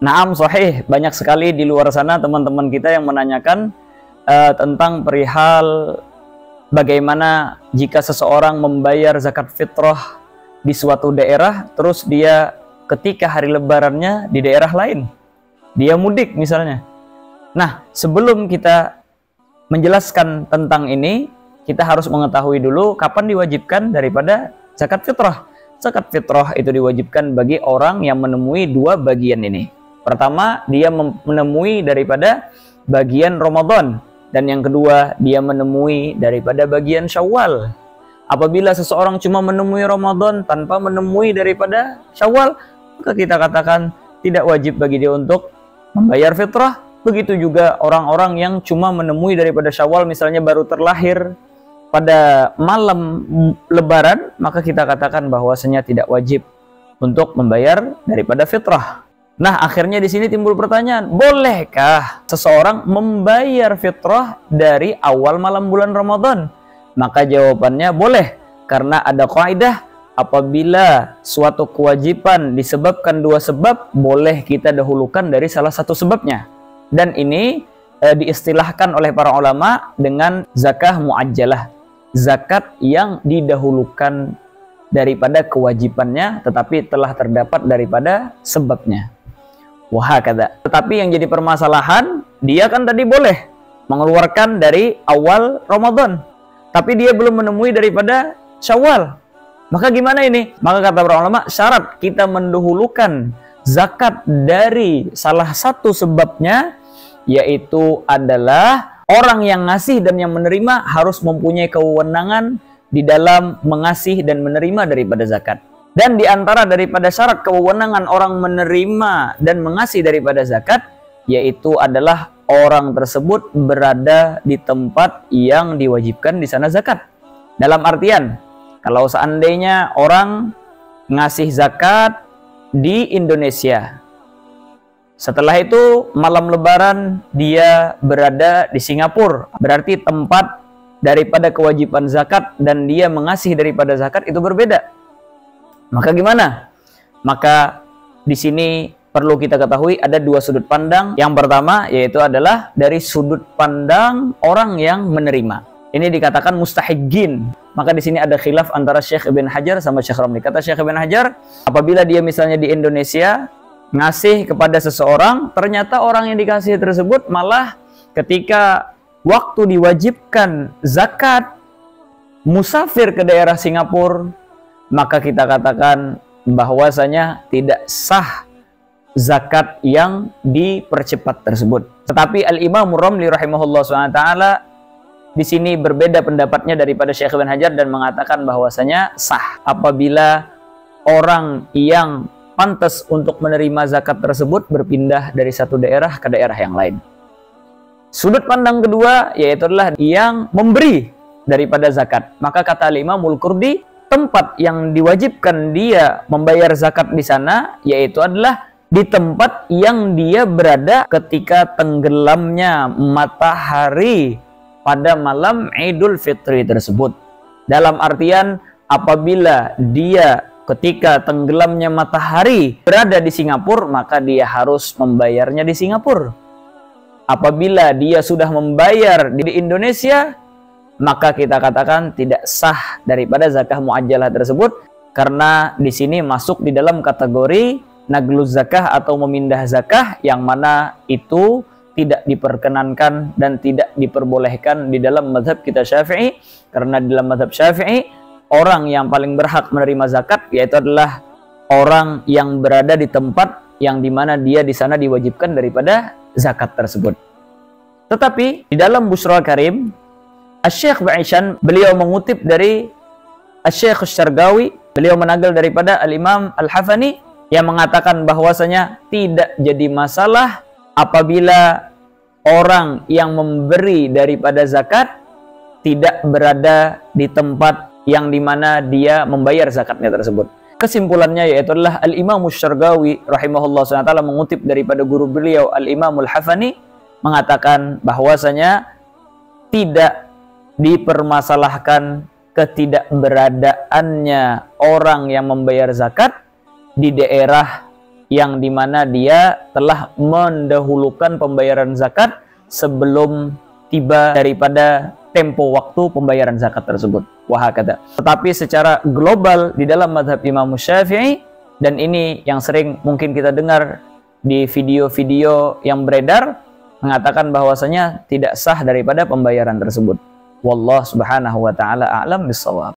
Naam sahih, banyak sekali di luar sana teman-teman kita yang menanyakan tentang perihal bagaimana jika seseorang membayar zakat fitrah di suatu daerah, terus dia ketika hari lebarannya di daerah lain, dia mudik misalnya. Nah, sebelum kita menjelaskan tentang ini, kita harus mengetahui dulu kapan diwajibkan daripada zakat fitrah. Zakat fitrah itu diwajibkan bagi orang yang menemui dua bagian ini. Pertama, dia menemui daripada bagian Ramadan, dan yang kedua, dia menemui daripada bagian Syawal. Apabila seseorang cuma menemui Ramadan tanpa menemui daripada Syawal, maka kita katakan tidak wajib bagi dia untuk membayar fitrah. Begitu juga orang-orang yang cuma menemui daripada Syawal, misalnya baru terlahir pada malam lebaran, maka kita katakan bahwasanya tidak wajib untuk membayar daripada fitrah. Nah, akhirnya di sini timbul pertanyaan, bolehkah seseorang membayar fitrah dari awal malam bulan Ramadan? Maka jawabannya boleh, karena ada kaidah apabila suatu kewajiban disebabkan dua sebab, boleh kita dahulukan dari salah satu sebabnya. Dan ini diistilahkan oleh para ulama dengan zakah muajjalah, zakat yang didahulukan daripada kewajibannya tetapi telah terdapat daripada sebabnya. Wahakadha. Tetapi yang jadi permasalahan, dia kan tadi boleh mengeluarkan dari awal Ramadan, tapi dia belum menemui daripada Syawal. Maka gimana ini? Maka kata para ulama, syarat kita mendahulukan zakat dari salah satu sebabnya, yaitu adalah orang yang ngasih dan yang menerima harus mempunyai kewenangan di dalam mengasih dan menerima daripada zakat. Dan di antara daripada syarat kewenangan orang menerima dan mengasih daripada zakat, yaitu adalah orang tersebut berada di tempat yang diwajibkan di sana zakat. Dalam artian, kalau seandainya orang ngasih zakat di Indonesia, setelah itu malam lebaran dia berada di Singapura, berarti tempat daripada kewajiban zakat dan dia mengasih daripada zakat itu berbeda. Maka gimana? Maka di sini perlu kita ketahui ada dua sudut pandang. Yang pertama yaitu adalah dari sudut pandang orang yang menerima. Ini dikatakan mustahiggin. Maka di sini ada khilaf antara Syekh Ibn Hajar sama Syekh Ramli. Kata Syekh Ibn Hajar, apabila dia misalnya di Indonesia ngasih kepada seseorang, ternyata orang yang dikasih tersebut malah ketika waktu diwajibkan zakat musafir ke daerah Singapura, maka kita katakan bahwasanya tidak sah zakat yang dipercepat tersebut. Tetapi Al-Imam Ramli rahimahullah SWT di sini berbeda pendapatnya daripada Syekh Ibn Hajar dan mengatakan bahwasanya sah apabila orang yang pantas untuk menerima zakat tersebut berpindah dari satu daerah ke daerah yang lain. Sudut pandang kedua yaitu adalah yang memberi daripada zakat. Maka kata Imamul Qurdi, tempat yang diwajibkan dia membayar zakat di sana yaitu adalah di tempat yang dia berada ketika tenggelamnya matahari pada malam Idul Fitri tersebut. Dalam artian apabila dia ketika tenggelamnya matahari berada di Singapura, maka dia harus membayarnya di Singapura. Apabila dia sudah membayar di Indonesia, maka kita katakan tidak sah daripada zakah muajjalah tersebut, karena di sini masuk di dalam kategori nagluz zakah atau memindah zakah, yang mana itu tidak diperkenankan dan tidak diperbolehkan di dalam mazhab kita Syafi'i. Karena di dalam mazhab Syafi'i, orang yang paling berhak menerima zakat yaitu adalah orang yang berada di tempat yang dimana dia di sana diwajibkan daripada zakat tersebut. Tetapi di dalam Bushra Karim, Asy-Syaikh Ba'ishan beliau mengutip dari Asy-Syaikh Asy-Syargawi, beliau menanggal daripada Al-Imam Al-Hafani yang mengatakan bahwasanya tidak jadi masalah apabila orang yang memberi daripada zakat tidak berada di tempat yang dimana dia membayar zakatnya tersebut. Kesimpulannya yaitu adalah Al-Imam Asy-Syargawi rahimahullah SWT mengutip daripada guru beliau Al-Imam Al-Hafani mengatakan bahwasanya tidak dipermasalahkan ketidakberadaannya orang yang membayar zakat di daerah yang dimana dia telah mendahulukan pembayaran zakat sebelum tiba daripada tempo waktu pembayaran zakat tersebut. Wahakata. Tetapi secara global di dalam mazhab Imam Syafi'i, dan ini yang sering mungkin kita dengar di video-video yang beredar, mengatakan bahwasanya tidak sah daripada pembayaran tersebut. Wallahu subhanahu wa ta'ala a'lam bissawab.